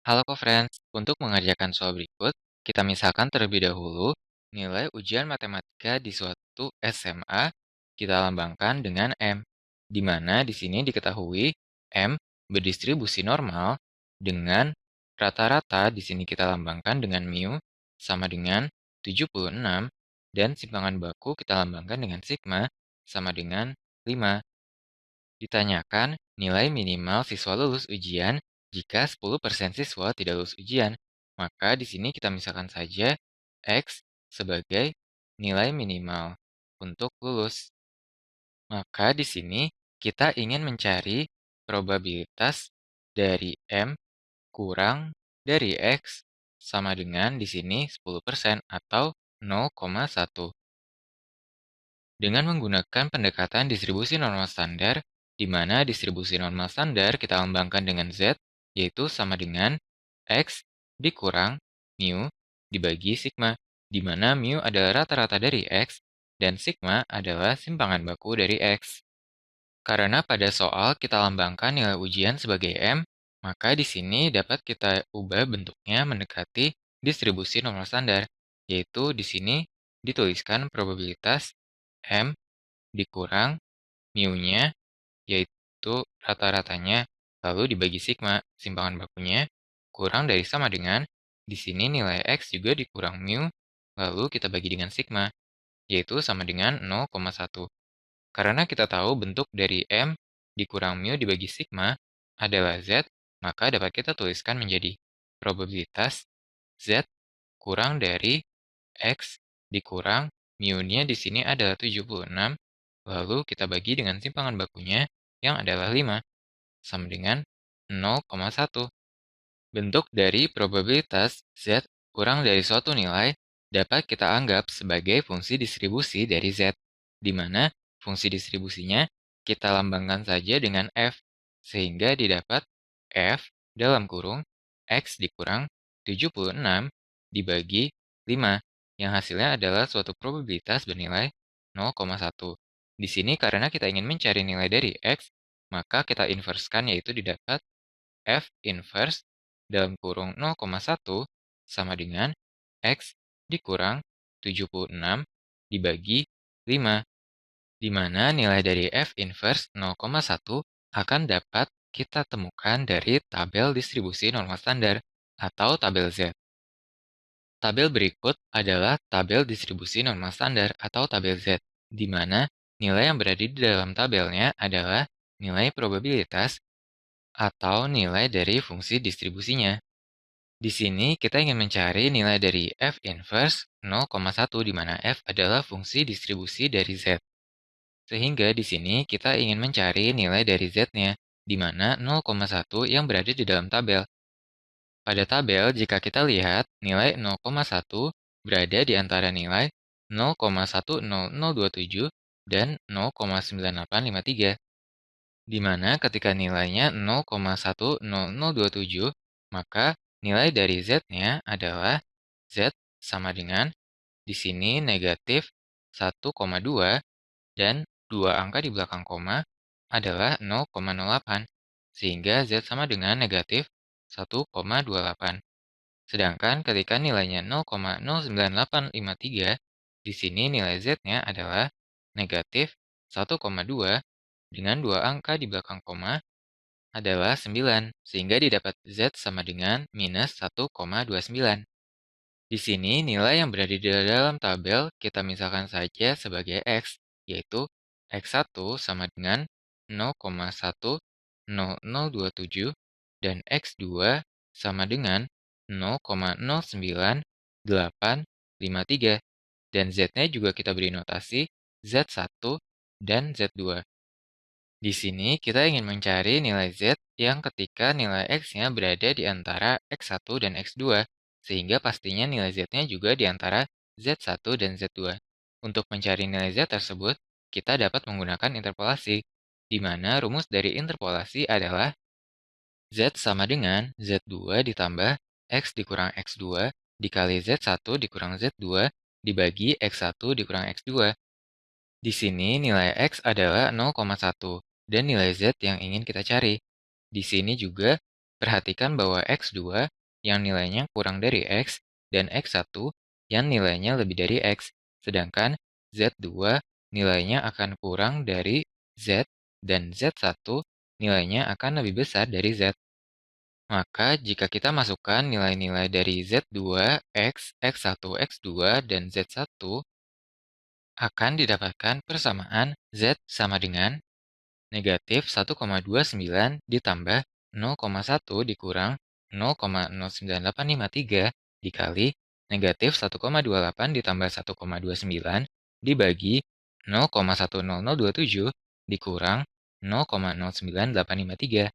Halo friends, untuk mengerjakan soal berikut, kita misalkan terlebih dahulu nilai ujian matematika di suatu SMA kita lambangkan dengan M, di mana di sini diketahui M berdistribusi normal dengan rata-rata di sini kita lambangkan dengan mu sama dengan 76 dan simpangan baku kita lambangkan dengan sigma sama dengan 5. Ditanyakan nilai minimal siswa lulus ujian jika 10% siswa tidak lulus ujian. Maka di sini kita misalkan saja X sebagai nilai minimal untuk lulus. Maka di sini kita ingin mencari probabilitas dari M kurang dari X sama dengan di sini 10% atau 0,1. Dengan menggunakan pendekatan distribusi normal standar, di mana distribusi normal standar kita lambangkan dengan Z, yaitu sama dengan X dikurang mu dibagi sigma, di mana mu adalah rata-rata dari X, dan sigma adalah simpangan baku dari X. Karena pada soal kita lambangkan nilai ujian sebagai M, maka di sini dapat kita ubah bentuknya mendekati distribusi normal standar, yaitu di sini dituliskan probabilitas M dikurang mu-nya, yaitu rata-ratanya, lalu dibagi sigma, simpangan bakunya, kurang dari sama dengan, di sini nilai X juga dikurang mu, lalu kita bagi dengan sigma, yaitu sama dengan 0,1. Karena kita tahu bentuk dari M dikurang mu dibagi sigma adalah Z, maka dapat kita tuliskan menjadi probabilitas Z kurang dari X dikurang mu-nya di sini adalah 76, lalu kita bagi dengan simpangan bakunya yang adalah 5, sama dengan 0,1. Bentuk dari probabilitas Z kurang dari suatu nilai dapat kita anggap sebagai fungsi distribusi dari Z, di mana fungsi distribusinya kita lambangkan saja dengan F, sehingga didapat F dalam kurung X dikurang 76 dibagi 5, yang hasilnya adalah suatu probabilitas bernilai 0,1. Di sini karena kita ingin mencari nilai dari X, maka kita inverskan yaitu didapat F inverse dalam kurung 0,1 sama dengan X dikurang 76 dibagi 5, di mana nilai dari F inverse 0,1 akan dapat kita temukan dari tabel distribusi normal standar atau tabel Z. Tabel berikut adalah tabel distribusi normal standar atau tabel Z, di mana nilai yang berada di dalam tabelnya adalah nilai probabilitas atau nilai dari fungsi distribusinya. Di sini kita ingin mencari nilai dari F inverse 0,1 di mana F adalah fungsi distribusi dari Z. Sehingga di sini kita ingin mencari nilai dari Z-nya, di mana 0,1 yang berada di dalam tabel. Pada tabel, jika kita lihat nilai 0,1 berada di antara nilai 0,10027 dan 0,9853. Di mana ketika nilainya 0,10027, maka nilai dari Z-nya adalah Z sama dengan, di sini negatif 1,2, dan dua angka di belakang koma adalah 0,08, sehingga Z sama dengan negatif 1,28. Sedangkan ketika nilainya 0,09853, di sini nilai Z-nya adalah negatif 1,2, dengan dua angka di belakang koma adalah 9, sehingga didapat Z sama dengan minus 1,29. Di sini nilai yang berada di dalam tabel kita misalkan saja sebagai X, yaitu X1 sama dengan 0,10027 dan X2 sama dengan 0,09853, dan Z-nya juga kita beri notasi Z1 dan Z2. Di sini kita ingin mencari nilai Z yang ketika nilai X-nya berada di antara X1 dan X2, sehingga pastinya nilai Z-nya juga di antara Z1 dan Z2. Untuk mencari nilai Z tersebut, kita dapat menggunakan interpolasi, di mana rumus dari interpolasi adalah Z sama dengan Z2 ditambah X dikurang X2 dikali Z1 dikurang Z2 dibagi X1 dikurang X2. Di sini nilai X adalah 0,1 dan nilai Z yang ingin kita cari. Di sini juga Perhatikan bahwa X2 yang nilainya kurang dari X dan X1 yang nilainya lebih dari X, sedangkan Z2 nilainya akan kurang dari Z dan Z1 nilainya akan lebih besar dari Z. Maka jika kita masukkan nilai-nilai dari Z2, X, X1, X2, dan Z1, akan didapatkan persamaan Z sama dengan negatif 1,29 ditambah 0,1 dikurang 0,09853 dikali negatif 1,28 ditambah 1,29 dibagi 0,10027 dikurang 0,09853,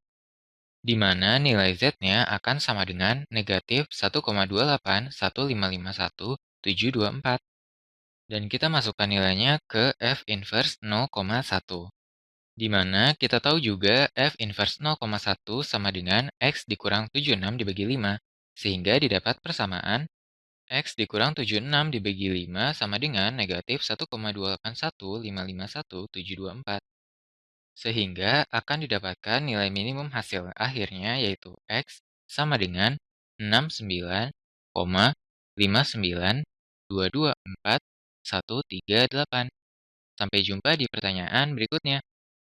di mana nilai Z-nya akan sama dengan negatif 1,281551,724. Dan kita masukkan nilainya ke F inverse 0,1. Di mana kita tahu juga F inverse 0,1 sama dengan X dikurang 76 dibagi 5, sehingga didapat persamaan X dikurang 76 dibagi 5 sama dengan negatif 1,281551724. Sehingga akan didapatkan nilai minimum hasil akhirnya yaitu X sama dengan 69,59224,138. Sampai jumpa di pertanyaan berikutnya.